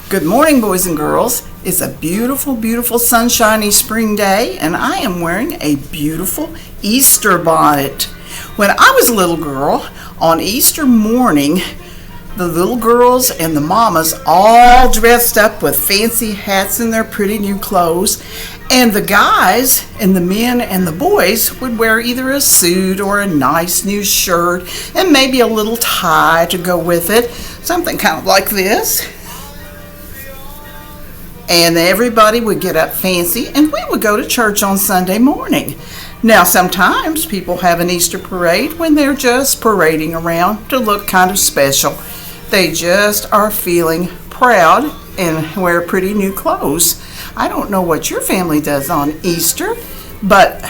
Good morning, boys and girls. It's a beautiful, beautiful sunshiny spring day, and I am wearing a beautiful Easter bonnet. When I was a little girl, on Easter morning, the little girls and the mamas all dressed up with fancy hats and their pretty new clothes, and the guys and the men and the boys would wear either a suit or a nice new shirt and maybe a little tie to go with it, something kind of like this. And everybody would get up fancy, and we would go to church on Sunday morning. Now, sometimes people have an Easter parade when they're just parading around to look kind of special. They just are feeling proud and wear pretty new clothes. I don't know what your family does on Easter, but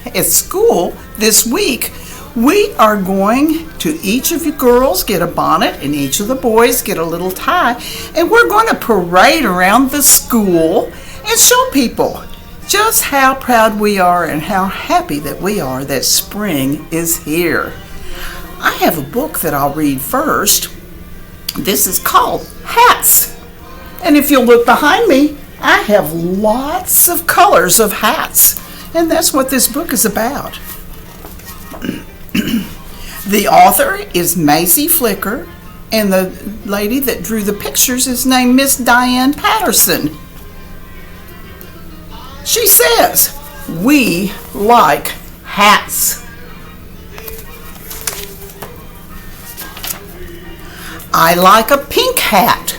at school this week, we are going to each of you girls get a bonnet and each of the boys get a little tie, and we're going to parade around the school and show people just how proud we are and how happy that we are that spring is here. I have a book that I'll read first. This is called Hats. And if you'll look behind me, I have lots of colors of hats, and that's what this book is about. The author is Macy Flicker, and the lady that drew the pictures is named Miss Diane Patterson. She says, "We like hats." I like a pink hat.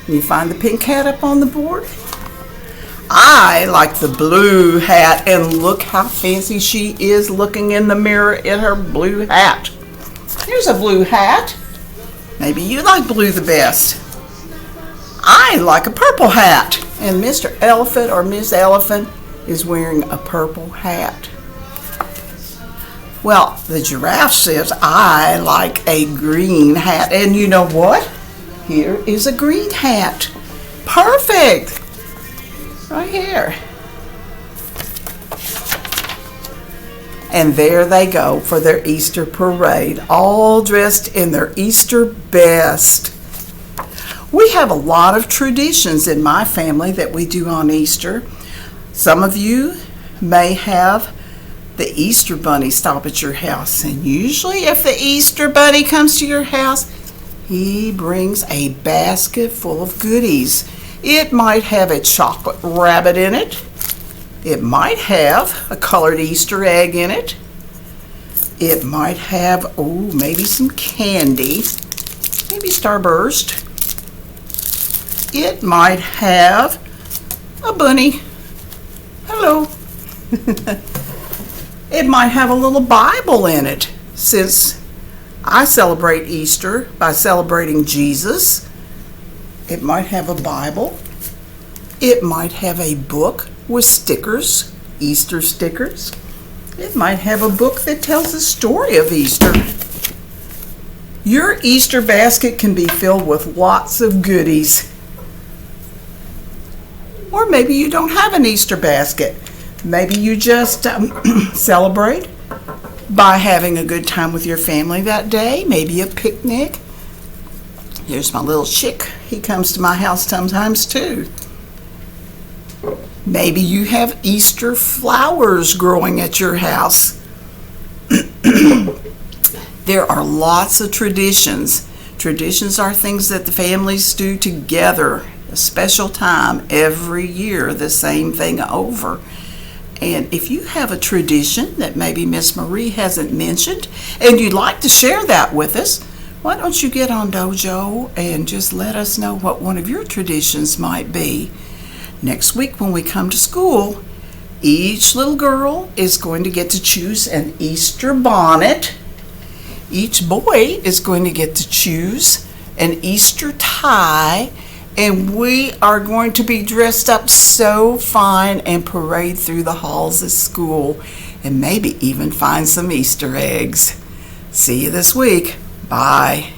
Can you find the pink hat up on the board? I like the blue hat, and look how fancy she is looking in the mirror in her blue hat. Here's a blue hat. Maybe you like blue the best. I like a purple hat, and Mr. Elephant or Miss Elephant is wearing a purple hat. Well, the giraffe says, I like a green hat, and you know what? Here is a green hat. Perfect! Right here. And there they go for their Easter parade, all dressed in their Easter best. We have a lot of traditions in my family that we do on Easter. Some of you may have the Easter bunny stop at your house, and usually if the Easter bunny comes to your house, he brings a basket full of goodies. It might have a chocolate rabbit in it. It might have a colored Easter egg in it. It might have, maybe some candy, maybe Starburst. It might have a bunny. Hello. It might have a little Bible in it, since I celebrate Easter by celebrating Jesus. It might have a Bible. It might have a book with stickers, Easter stickers. It might have a book that tells the story of Easter. Your Easter basket can be filled with lots of goodies. Or maybe you don't have an Easter basket. Maybe you just celebrate by having a good time with your family that day, maybe a picnic. Here's my little chick. He comes to my house sometimes too. Maybe you have Easter flowers growing at your house. There are lots of traditions. Traditions are things that the families do together, a special time every year, the same thing over. And if you have a tradition that maybe Miss Marie hasn't mentioned and you'd like to share that with us, why don't you get on Dojo and just let us know what one of your traditions might be. Next week when we come to school, each little girl is going to get to choose an Easter bonnet. Each boy is going to get to choose an Easter tie, and we are going to be dressed up so fine and parade through the halls of school and maybe even find some Easter eggs. See you this week. Bye.